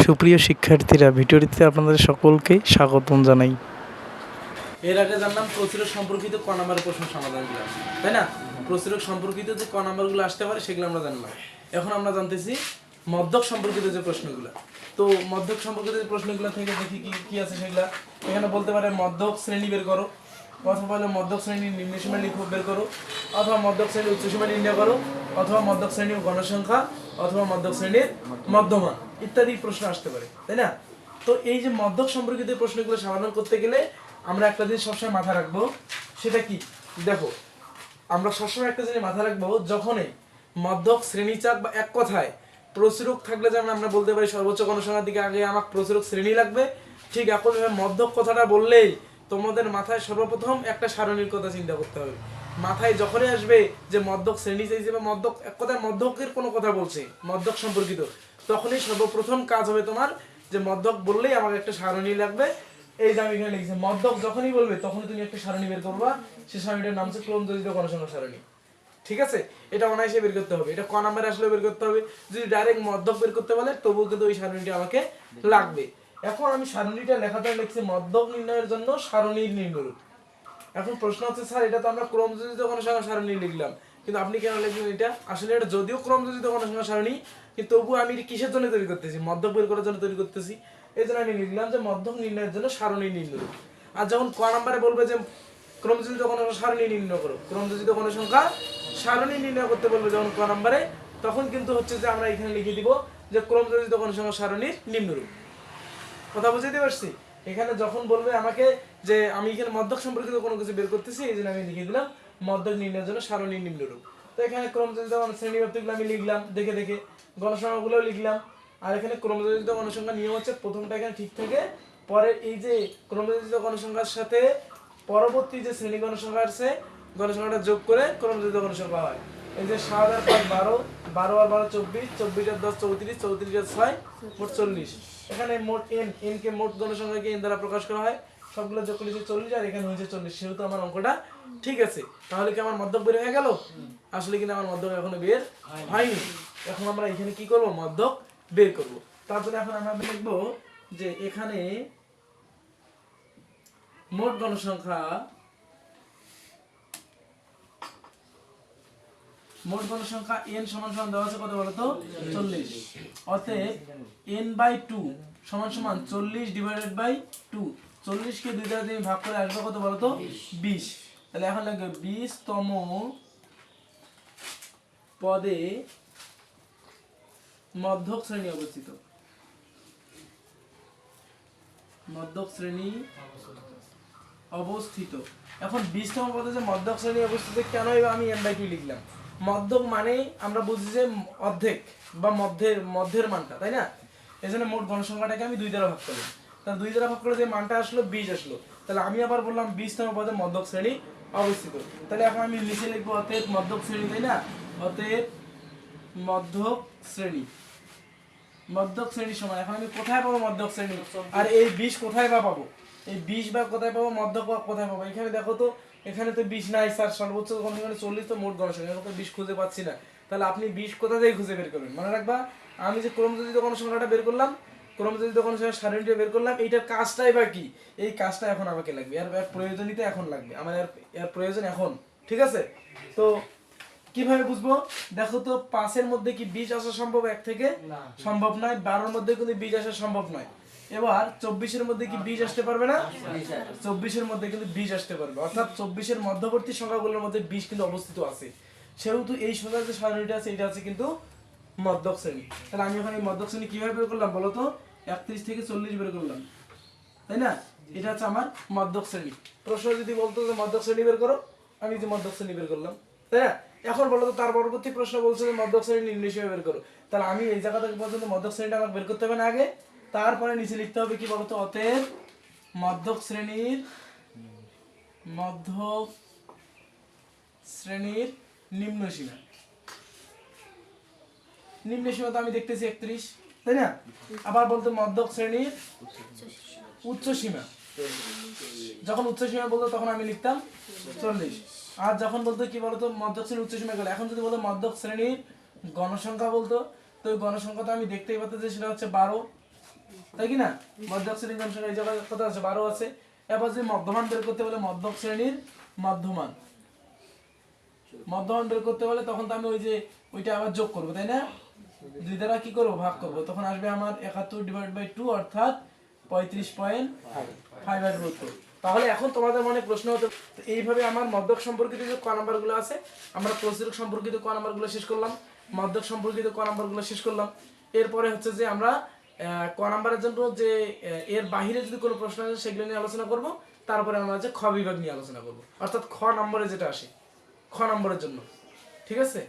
সুপ্রিয় শিক্ষার্থীরা, ভিডিওটিতে আপনাদের সকলকে স্বাগতম জানাই। এর আগে জানলাম প্রচুরক সম্পর্কিত ক নাম্বারের প্রশ্ন সমাধানগুলো, তাই না? প্রচুরক সম্পর্কিত যে ক নাম্বারগুলো আসতে পারে সেগুলো আমরা জানলাম। এখন আমরা জানতেছি মধ্যক সম্পর্কিত যে প্রশ্নগুলো। তো মধ্যক সম্পর্কিত যে প্রশ্নগুলো থেকে দেখি কি কি আছে সেগুলা। এখানে বলতে পারে মধ্যক শ্রেণী বের করো, অথবা হলো মধ্যক শ্রেণীর নিম্নসীমা লিখো বের করো, অথবা মধ্যক শ্রেণীর উচ্চসীমা নির্ণয় করো, অথবা মধ্যক শ্রেণীর গণসংখ্যা, অথবা মধ্যক শ্রেণীর মধ্যমান ইত্যাদি প্রশ্ন আসতে পারে, তাই না? তো এই যে মধ্যক সম্পর্কিত প্রশ্নগুলো সমাধান করতে গেলে আমরা একটা জিনিস সবসময় মাথায় রাখবো, সেটা কি? দেখো, আমরা সবসময় একটা জিনিস মাথায় রাখবো, যখনই মধ্যক শ্রেণীচাক বা এক কথায় প্রচুরক থাকলে, যেমন আমরা বলতে পারি সর্বোচ্চ গণসংখ্যার দিকে আগে আমার প্রচুরক শ্রেণী লাগবে, ঠিক একইভাবে মধ্যক কথাটা বললেই তোমাদের মাথায় সর্বপ্রথম একটা সারণীর কথা চিন্তা করতে হবে। মাথায় যখনই আসবে যে মধ্যক শ্রেণী চাইছে বা মধ্যক, এক কথায় মধ্যকের কোনো কথা বলছে মধ্যক সম্পর্কিত, তখনই সর্বপ্রথম কাজ হবে তোমার যে মধ্যক বললেই আমাকে একটা সারণী লাগবে। এই যে আমি এখানে লিখেছি মধ্যক যখনই বলবে তখনই তুমি একটা সারণী বের করবা, সেই সারণীটার নাম হচ্ছে ক্রমযোজিত গণসংখ্যা সারণী। ঠিক আছে, এটা অনায়াসে বের করতে হবে, এটা ক নাম্বারে আসলে বের করতে হবে। যদি ডাইরেক্ট মধ্যক বের করতে বলে তবুও কিন্তু ওই সারণীটা আমাকে লাগবে। এখন আমি সারণীটা লেখাটা লিখছি মধ্যক নির্ণয়ের জন্য সারণীর নিম্নরূপ। এখন প্রশ্ন হচ্ছে, স্যার এটা তো আমরা ক্রমযোজিত গণসংখ্যা সারণী লিখলাম, কিন্তু আপনি কেন লিখলেন এটা? আসলে এটা যদিও ক্রমযোজিত গণসংখ্যা সারণী, কিন্তু তবুও আমি এটা কিসের জন্য তৈরি করতেছি? মধ্যক বের করার জন্য তৈরি করতেছি। এই জন্য আমি লিখলাম যে মধ্যক নির্ণয়ের জন্য সারণী নিম্নরূপ। আর যখন ক নাম্বারে বলবে যে ক্রমযোজিত গণসংখ্যা সারণী নির্ণয় করো, ক্রমযোজিত গণসংখ্যা সারণী নির্ণয় করতে বলবে যখন ক নাম্বারে, তখন কিন্তু হচ্ছে যে আমরা এখানে লিখে দিব যে ক্রমযোজিত গণসংখ্যা সারণীর নিম্নরূপ। কথা বুঝতে পারছি? এখানে যখন বলবে আমাকে যে আমি এখানে মধ্যক সম্পর্কিত কোনো কিছু বের করতেছি, এই জন্য আমি লিখে দিলাম মধ্যক নির্ণয়ের জন্য সারণী নিম্নরূপ। তো এখানে ক্রমযোজিত শ্রেণীব্যাপ্তিগুলো আমি লিখলাম দেখে দেখে, গণসংখ্যাগুলোও লিখলাম। আর এখানে ক্রমযোজিত গণসংখ্যা নিয়ম হচ্ছে প্রথমটা এখানে ঠিক থাকে, পরে এই যে ক্রমযোজিত গণসংখ্যার সাথে পরবর্তী যে শ্রেণী গণসংখ্যা আছে, গণসংখ্যাটা যোগ করে ক্রমযোজিত গণসংখ্যা হয়। এই যে 7 আর 5 12, 12 আর 12 24, 24 আর 10 34, 34 আর 6 মোট 40। এখানে মোট n কে মোট গণসংখ্যাকে n দ্বারা প্রকাশ করা হয়, সবগুলো যোগ করলে 40 আর এখানে হয়েছে 40। সেহেতু আমার অঙ্কটা ঠিক আছে। তাহলে কি আমার মধ্যক বের হয়ে গেল? আসলে কিন্তু আমার মধ্যক এখনো বের হয়নি। এখন আমরা এখানে কি করব? মধ্যক বের করব। তারপরে এখন আমরা লিখব যে এখানে মোট গণসংখ্যা, মোট গণসংখ্যা n সমান সমান দেওয়া আছে কত বলো তো? 40। অতএব n/2 সমান সমান 40 ডিভাইডেড বাই 2। 40 কে 2 দ্বারা তুমি ভাগ করে আসবে কত বলো তো? 20। তাহলে এখন লাগবে 20তম পদে মধ্যক শ্রেণী অবস্থিত। মধ্যক শ্রেণী অবস্থিত। এখন 20তম পদে যে মধ্যক শ্রেণী অবস্থিত, কেন আমি n/2 লিখলাম? মধ্যক মানে আমরা বুঝি যে অর্ধেক বা মধ্যের মানটা, তাই না? এজন্য মোট গণসংখ্যাটাকে আমি 2 দ্বারা ভাগ করলাম। তাহলে 2 দ্বারা ভাগ করলে যে মানটা আসলো 20 আসলো। তাহলে আমি আবার বললাম 20তম পদে মধ্যক শ্রেণী অবস্থিত। তাহলে এখন আমি নিচে লিখবো অতএব মধ্যক শ্রেণী, তাই না? অতএব মধ্যক শ্রেণী, মধ্যক শ্রেণী সমান, এখন আমি কোথায় পাবো মধ্যক শ্রেণী? আর এই 20 কোথায় বা পাবো? এই 20 বা কোথায় পাবো? মধ্যক বা কোথায় পাবো? এখানে দেখো তো, এখানে তো 20 নাই স্যার, সর্বোচ্চ গণসংখ্যা 40, তো মোট গণসংখ্যা এখানে তো 20 খুঁজে পাচ্ছি না। তাহলে আপনি 20 কোথা থেকে খুঁজে বের করবেন? মনে রাখবা, আমি যে ক্রমযোজিত গণসংখ্যাটা বের করলাম, ক্রমযোজিত গণসংখ্যার সারণীটা বের করলাম, এইটার কাজটাই বা কি? এই কাজটা এখন আমাকে লাগবে, এর প্রয়োজনীয়তা এখন লাগবে আমার, এর প্রয়োজন এখন। ঠিক আছে? তো কিভাবে বুঝবো? দেখো তো, 5 এর মধ্যে কি 20 আসা সম্ভব? 1 থেকে সম্ভব নয়। 12 এর মধ্যে কিন্তু 20 আসা সম্ভব নয়। এবার 24 এর মধ্যে কি 20 আসতে পারবে না? 24 এর মধ্যে কিন্তু 20 আসতে পারবে, অর্থাৎ 24 এর মধ্যবর্তী সংখ্যাগুলোর মধ্যে 20 কিন্তু অবস্থিত আছে। সেহেতু এই সংখ্যার যে সারণীটা আছে, এটা আছে কিন্তু মধ্যক শ্রেণী। তাহলে আমি এখন এই মধ্যক শ্রেণী কিভাবে বের করলাম বলো তো? 31 থেকে 40 বের করলাম, তাই না? এটা হচ্ছে আমার মধ্যক শ্রেণী। প্রশ্ন যদি বলতো যে মধ্যক শ্রেণী বের করো, আমি যে মধ্যক শ্রেণী বের করলাম, তাই না? এখন বলো তো, তার পরবর্তী প্রশ্ন বলছে যে মধ্যক শ্রেণী নির্ণয় বের করো। তাহলে আমি এই জায়গা থেকে পর্যন্ত মধ্যক শ্রেণীটা আমাকে বের করতে হবে না আগে? তারপরে নিচে লিখতে হবে কি বলতো? অতএব মধ্যক শ্রেণীর, মধ্যক শ্রেণীর নিম্ন সীমা। নিম্ন সীমা তো আমি দেখতেছি 31, তাই না? আবার বলতো মধ্যক শ্রেণীর উচ্চ সীমা। যখন উচ্চ সীমা বলতো তখন আমি লিখতাম 40। আর যখন বলতো কি বলতো মধ্যক শ্রেণীর উচ্চ সীমা গেল, এখন যদি বলতো মধ্যক শ্রেণীর গণসংখ্যা বলতো, তো ওই গণসংখ্যা তো আমি দেখতেই পাচ্ছি যে সেটা হচ্ছে 12। তাই কি না? মধ্যক শ্রেণীর মান সংখ্যা এই জায়গায় কত আছে? 12 আছে। এবার যদি মধ্যমান বের করতে বলে মধ্যক শ্রেণীর মধ্যমান বের করতে বলে তখন তো আমি ওই যে ওইটা আবার যোগ করব, তাই না? 2 দ্বারা কি করব? ভাগ করব। তখন আসবে আমার 71/2 অর্থাৎ 35.5। তাহলে এখন তোমাদের মনে প্রশ্ন হতো এইভাবে আমার মধ্যক সম্পর্কিত যে ক নাম্বারগুলো আছে, আমরা প্রচুরক সম্পর্কিত ক নাম্বারগুলো শেষ করলাম, মধ্যক সম্পর্কিত ক নাম্বারগুলো শেষ করলাম। এরপরে হচ্ছে যে আমরা ক নাম্বারের জন্য যে এর বাহিরে যদি কোনো প্রশ্ন আসে সেগুলো নিয়ে আলোচনা করব। তারপরে আমরা হচ্ছে খ বিভাগ নিয়ে আলোচনা করব, অর্থাৎ খ নম্বরে যেটা আসে খ নম্বরের জন্য। ঠিক আছে?